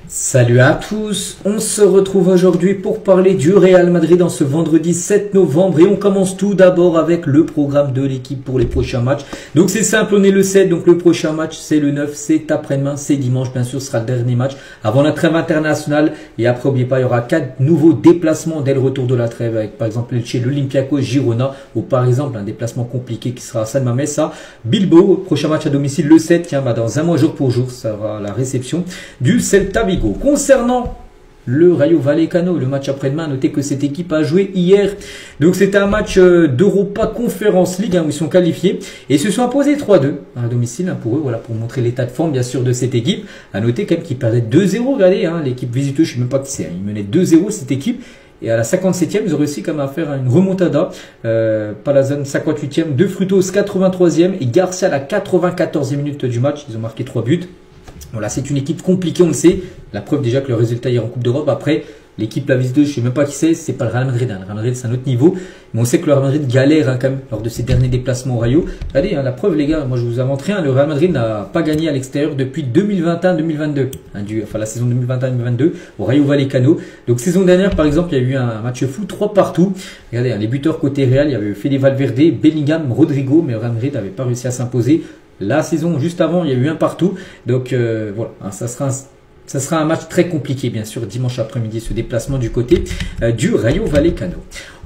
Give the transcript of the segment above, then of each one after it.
Salut à tous, on se retrouve aujourd'hui pour parler du Real Madrid en ce vendredi 7 novembre et on commence tout d'abord avec le programme de l'équipe pour les prochains matchs. Donc c'est simple, on est le 7, donc le prochain match c'est le 9, c'est après-demain, c'est dimanche, bien sûr ce sera le dernier match avant la trêve internationale et après n'oubliez pas il y aura 4 nouveaux déplacements dès le retour de la trêve avec par exemple chez l'Olympiakos Girona ou par exemple un déplacement compliqué qui sera à San Mamés à Bilbao, prochain match à domicile le 7, tiens dans un mois jour pour jour, ça sera la réception du Celta Vigo. Concernant le Rayo Vallecano, le match après-demain, notez que cette équipe a joué hier. Donc c'était un match d'Europa Conference League où ils sont qualifiés et se sont imposés 3-2 à domicile pour eux, voilà, pour montrer l'état de forme bien sûr de cette équipe. À noter quand même qu'ils perdaient 2-0, regardez, l'équipe visiteuse, je ne sais même pas qui c'est, ils menaient 2-0 cette équipe. Et à la 57e, ils ont réussi quand même à faire une remontada. Palazón 58e, De Frutos 83e et Garcia à la 94e minute du match. Ils ont marqué 3 buts. Voilà, c'est une équipe compliquée, on le sait. La preuve déjà que le résultat hier en Coupe d'Europe. Après, l'équipe la visiteuse, je ne sais même pas qui c'est pas le Real Madrid. Le Real Madrid, c'est un autre niveau. Mais on sait que le Real Madrid galère quand même lors de ses derniers déplacements au Rayo. Allez, la preuve les gars, moi je vous invente rien. Le Real Madrid n'a pas gagné à l'extérieur depuis 2021-2022. Enfin la saison 2021-2022 au Rayo Vallecano. Donc saison dernière par exemple, il y a eu un match fou 3 partout. Regardez, les buteurs côté Real, il y avait Fede Valverde, Bellingham, Rodrigo. Mais le Real Madrid n'avait pas réussi à s'imposer. La saison juste avant, il y a eu un partout. Donc voilà, ça sera un match très compliqué, bien sûr, dimanche après-midi, ce déplacement du côté du Rayo Vallecano.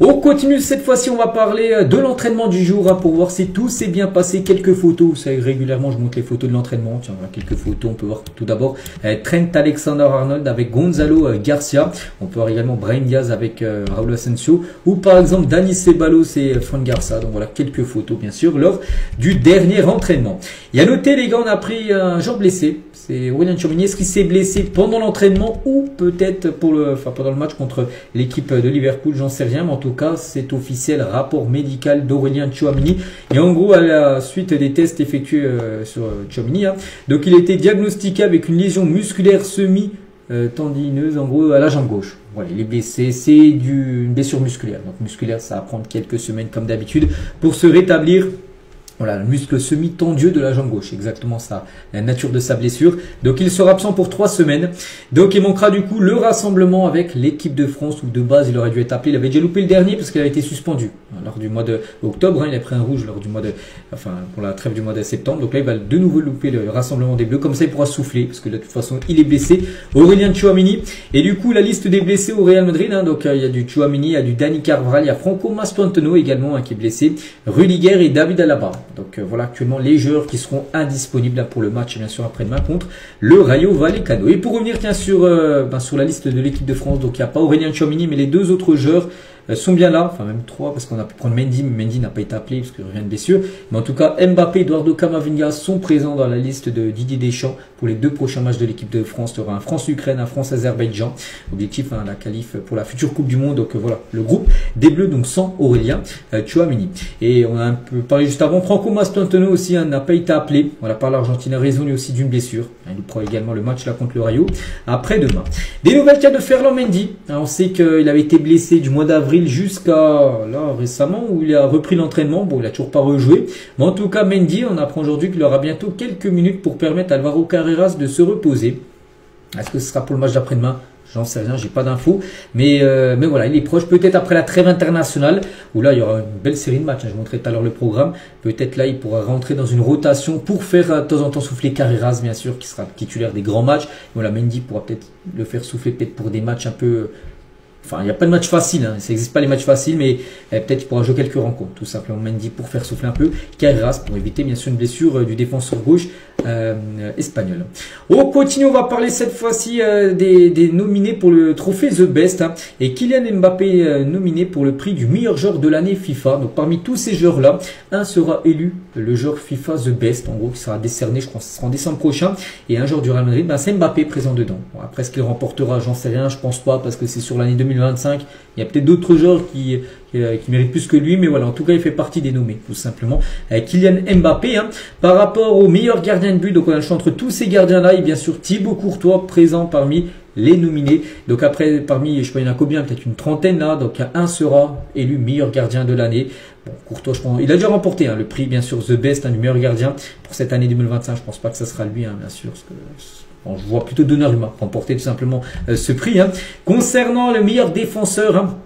On continue cette fois-ci, on va parler de l'entraînement du jour pour voir si tout s'est bien passé. Quelques photos, vous savez, régulièrement je montre les photos de l'entraînement. Tiens, voilà quelques photos, on peut voir tout d'abord Trent Alexander-Arnold avec Gonzalo Garcia. On peut voir également Brahim Diaz avec Raúl Asensio ou par exemple Dani Ceballos et Fran Garça. Donc voilà quelques photos, bien sûr, lors du dernier entraînement. Il y a noté, les gars, on a pris un joueur blessé. C'est Aurélien Tchouaméni. Est-ce qu'il s'est blessé pendant l'entraînement ou peut-être pendant le match contre l'équipe de Liverpool? J'en sais rien, mais en tout cas, c'est officiel, rapport médical d'Aurélien Tchouaméni. Et en gros, à la suite des tests effectués sur Tchouaméni, donc il a été diagnostiqué avec une lésion musculaire semi-tendineuse, en gros, à la jambe gauche. Voilà, il est blessé, c'est une blessure musculaire. Donc musculaire, ça va prendre quelques semaines comme d'habitude pour se rétablir. Voilà, le muscle semi-tendieux de la jambe gauche, exactement ça, la nature de sa blessure. Donc il sera absent pour 3 semaines. Donc il manquera du coup le rassemblement avec l'équipe de France où de base il aurait dû être appelé. Il avait déjà loupé le dernier parce qu'il avait été suspendu lors du mois d'octobre. Il a pris un rouge lors du pour la trêve du mois de septembre. Donc là il va de nouveau louper le rassemblement des Bleus. Comme ça il pourra souffler parce que de toute façon il est blessé. Aurélien Tchouaméni. Et du coup la liste des blessés au Real Madrid. Donc il y a du Tchouaméni, il y a du Dani Carvajal, il y a Franco Mastantuono également qui est blessé. Rudiger et David Alaba. Donc voilà actuellement les joueurs qui seront indisponibles pour le match bien sûr après-demain contre le Rayo Vallecano. Et pour revenir tiens sur la liste de l'équipe de France, donc il n'y a pas Aurélien Tchouaméni mais les 2 autres joueurs sont bien là, enfin même 3 parce qu'on a pu prendre Mendy, mais Mendy n'a pas été appelé parce qu'il revient de blessure. Mais en tout cas Mbappé, Eduardo Camavinga sont présents dans la liste de Didier Deschamps pour les 2 prochains matchs de l'équipe de France. Il y aura un France-Ukraine, un France-Azerbaïdjan. Objectif la qualif pour la future Coupe du Monde. Donc voilà le groupe des Bleus donc sans Aurélien Tchouaméni. Et on a un peu parlé juste avant, Franco Mastantuono aussi n'a pas été appelé voilà, par l'Argentine, a raison lui aussi d'une blessure. Il prend également le match là contre le Rayo après-demain. Des nouvelles cas de Ferland Mendy. On sait qu'il avait été blessé du mois d'avril jusqu'à là récemment où il a repris l'entraînement. Bon, il a toujours pas rejoué. Mais en tout cas, Mendy, on apprend aujourd'hui qu'il aura bientôt quelques minutes pour permettre à Alvaro Carreras de se reposer. Est-ce que ce sera pour le match d'après-demain? J'en sais rien, j'ai pas d'infos. Mais voilà, il est proche. Peut-être après la trêve internationale, où là, il y aura une belle série de matchs. Je montrerai tout à l'heure le programme. Peut-être là, il pourra rentrer dans une rotation pour faire de temps en temps souffler Carreras, bien sûr, qui sera titulaire des grands matchs. Voilà, Mendy pourra peut-être le faire souffler peut-être pour des matchs un peu... Enfin, il n'y a pas de match facile, ça n'existe pas les matchs faciles, mais peut-être il pourra jouer quelques rencontres, tout simplement. Mendy pour faire souffler un peu, Carreras pour éviter bien sûr une blessure du défenseur gauche espagnol. On continue, on va parler cette fois-ci des nominés pour le trophée The Best et Kylian Mbappé nominé pour le prix du meilleur joueur de l'année FIFA. Donc parmi tous ces joueurs-là, un sera élu le joueur FIFA The Best, en gros qui sera décerné, je pense, ce sera en décembre prochain, et un joueur du Real Madrid, c'est Mbappé présent dedans. Bon, après ce qu'il remportera, j'en sais rien, je pense pas parce que c'est sur l'année 2025. Il y a peut-être d'autres joueurs qui méritent plus que lui, mais voilà, en tout cas, il fait partie des nommés, tout simplement. Kylian Mbappé, par rapport au meilleur gardien de but, donc on a le choix entre tous ces gardiens-là, et bien sûr Thibaut Courtois présent parmi les nominés. Donc après, parmi, je sais pas, il y en a combien, peut-être une trentaine là, donc un sera élu meilleur gardien de l'année. Bon, Courtois, je pense, il a déjà remporté le prix, bien sûr, The Best, du meilleur gardien pour cette année 2025. Je pense pas que ça sera lui, bien sûr, parce que Bon, je vois plutôt Donnarumma remporter tout simplement ce prix. Hein. Concernant le meilleur défenseur, hein,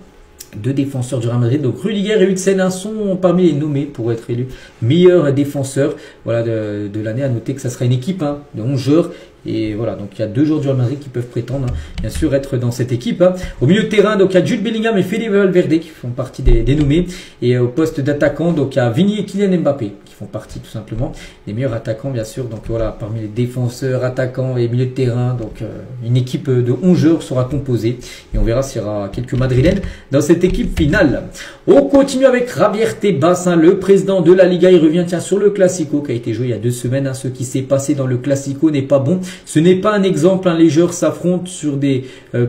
deux défenseurs du Real Madrid, donc Rudiger et Huijsen sont parmi les nommés pour être élus meilleurs défenseurs voilà, de l'année. À noter que ça sera une équipe hein, de 11 joueurs. Et voilà, donc il y a 2 joueurs du Real Madrid qui peuvent prétendre, hein, bien sûr, être dans cette équipe. Hein. Au milieu de terrain, donc il y a Jude Bellingham et Fede Valverde qui font partie des nommés. Et au poste d'attaquant, donc il y a Vini et Kylian Mbappé qui font partie tout simplement des meilleurs attaquants, bien sûr. Donc voilà, parmi les défenseurs, attaquants et milieu de terrain, donc une équipe de 11 joueurs sera composée. Et on verra s'il y aura quelques Madrilènes dans cette équipe finale. On continue avec Javier Tebas, hein, le président de la Liga. Il revient tiens, sur le Classico qui a été joué il y a 2 semaines. Hein. Ce qui s'est passé dans le Classico n'est pas bon. Ce n'est pas un exemple, hein, les joueurs s'affrontent sur des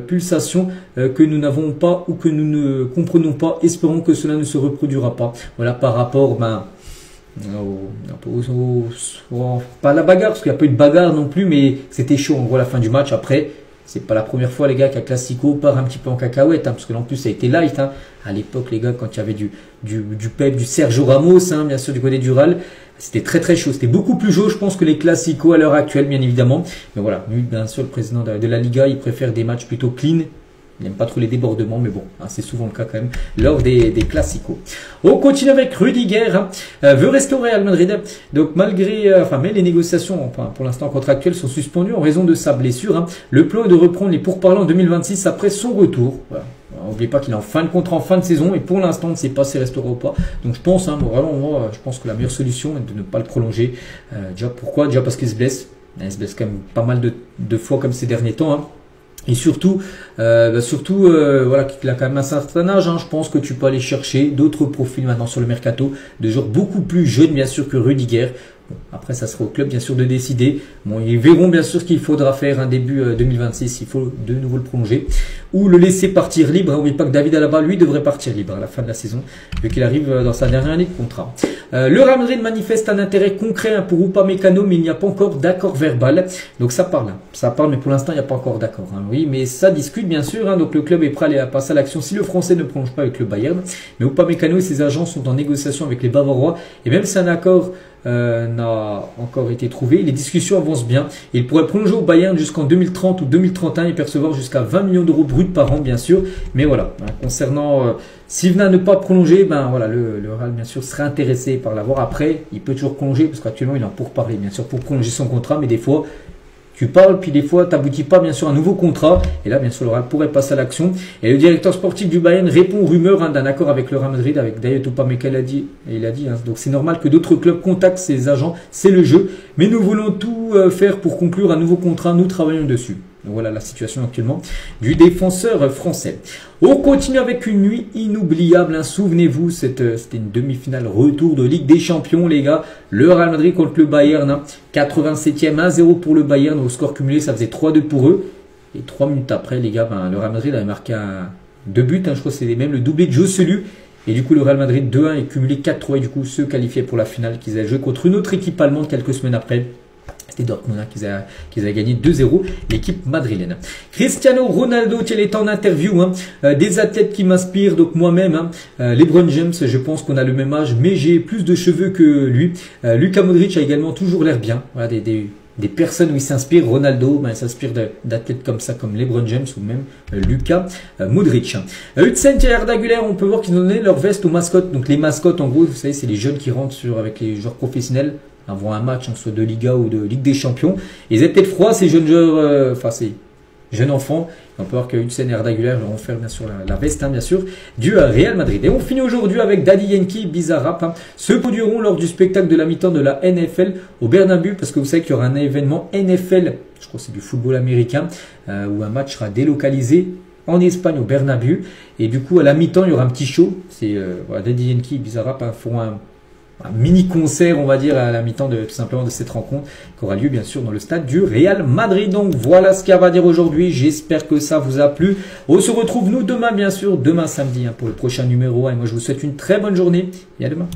pulsations que nous n'avons pas ou que nous ne comprenons pas. Espérons que cela ne se reproduira pas. Voilà par rapport pas à la bagarre, parce qu'il n'y a pas eu de bagarre non plus, mais c'était chaud en gros à la fin du match. Après, c'est pas la première fois les gars qu'un Classico part un petit peu en cacahuète, hein, parce que en plus ça a été light. Hein. À l'époque les gars, quand il y avait du Pep, du Sergio Ramos, hein, bien sûr du côté du Real, c'était très très chaud. C'était beaucoup plus chaud je pense que les Classicos à l'heure actuelle bien évidemment. Mais voilà, lui bien sûr le président de la Liga, il préfère des matchs plutôt clean. Il n'aime pas trop les débordements, mais bon, hein, c'est souvent le cas quand même lors des Classicos. On continue avec Rudiger, hein, veut rester au Real Madrid. Donc malgré, mais les négociations, enfin, pour l'instant contractuelles, sont suspendues en raison de sa blessure. Hein. Le plan est de reprendre les pourparlers en 2026 après son retour. Voilà. N'oubliez pas qu'il est en fin de contrat, en fin de saison, et pour l'instant, on ne sait pas s'il restera ou pas. Donc je pense, hein, vraiment, moi, je pense que la meilleure solution est de ne pas le prolonger. Déjà pourquoi? Déjà parce qu'il se blesse. Il se blesse quand même pas mal de fois comme ces derniers temps. Hein. Et surtout, voilà, qu'il a quand même un certain âge. Hein, je pense que tu peux aller chercher d'autres profils maintenant sur le mercato, de joueurs beaucoup plus jeunes bien sûr que Rudiger. Bon, après, ça sera au club bien sûr de décider. Bon, ils verront bien sûr ce qu'il faudra faire un début 2026. Il faut de nouveau le prolonger ou le laisser partir libre. N'oubliez pas que David Alaba, lui, devrait partir libre à la fin de la saison, vu qu'il arrive dans sa dernière année de contrat. Le Real Madrid manifeste un intérêt concret pour Upamecano, mais il n'y a pas encore d'accord verbal. Donc ça parle, mais pour l'instant il n'y a pas encore d'accord. Hein. Oui, mais ça discute bien sûr. Hein. Donc le club est prêt à passer à l'action si le Français ne prolonge pas avec le Bayern. Mais Upamecano et ses agents sont en négociation avec les Bavarois, et même si un accord n'a encore été trouvé, les discussions avancent bien. Il pourrait prolonger au Bayern jusqu'en 2030 ou 2031 et percevoir jusqu'à 20 millions d'euros bruts par an, bien sûr. Mais voilà, hein, concernant s'il venait à ne pas prolonger, ben voilà, le Real bien sûr serait intéressé par l'avoir. Après, il peut toujours prolonger parce qu'actuellement il en pourparlers bien sûr pour prolonger son contrat, mais des fois tu parles, puis des fois, tu n'aboutis pas bien sûr à un nouveau contrat. Et là, bien sûr, le Real pourrait passer à l'action. Et le directeur sportif du Bayern répond aux rumeurs hein, d'un accord avec le Real Madrid, avec Dayot Upamecano. Il a dit, hein, donc c'est normal que d'autres clubs contactent ses agents, c'est le jeu. Mais nous voulons tout faire pour conclure un nouveau contrat, nous travaillons dessus. Donc voilà la situation actuellement du défenseur français. On continue avec une nuit inoubliable. Hein. Souvenez-vous, c'était une demi-finale retour de Ligue des Champions, les gars. Le Real Madrid contre le Bayern. Hein. 87e, 1-0 pour le Bayern. Au score cumulé, ça faisait 3-2 pour eux. Et 3 minutes après, les gars, le Real Madrid avait marqué 2 buts. Hein. Je crois que c'était même le doublé de Joselu. Et du coup, le Real Madrid 2-1 et cumulé 4-3. Et du coup, se qualifiait pour la finale qu'ils avaient joué contre une autre équipe allemande quelques semaines après. C'était Dortmund hein, qu'ils avaient gagné 2-0, l'équipe madrilène. Cristiano Ronaldo, il est en interview, hein, des athlètes qui m'inspirent, donc moi-même, hein, LeBron James, je pense qu'on a le même âge, mais j'ai plus de cheveux que lui. Luka Modric a également toujours l'air bien, voilà, des personnes où il s'inspire. Ronaldo, il s'inspire d'athlètes comme ça, comme LeBron James ou même Luka Modric. Huijsen et Arda Güler, on peut voir qu'ils ont donné leur veste aux mascottes. Donc les mascottes, en gros, vous savez, c'est les jeunes qui rentrent avec les joueurs professionnels avant un match, hein, soit de Liga ou de Ligue des Champions. Ils étaient peut-être froids, ces jeunes joueurs, ces jeunes enfants. On peut voir que Huijsen et Arda Güler leur ont offert bien sûr la veste, hein, bien sûr, du Real Madrid. Et on finit aujourd'hui avec Daddy Yankee, Bizarrap, hein, se produiront lors du spectacle de la mi-temps de la NFL au Bernabéu, parce que vous savez qu'il y aura un événement NFL, je crois que c'est du football américain, où un match sera délocalisé en Espagne au Bernabéu. Et du coup, à la mi-temps, il y aura un petit show. C'est voilà, Daddy Yankee et Bizarrap hein, feront un mini concert, on va dire, à la mi-temps tout simplement de cette rencontre qui aura lieu bien sûr dans le stade du Real Madrid. Donc voilà ce qu'il y a à dire aujourd'hui. J'espère que ça vous a plu. On se retrouve nous demain bien sûr, demain samedi hein, pour le prochain numéro 1. Et moi je vous souhaite une très bonne journée et à demain.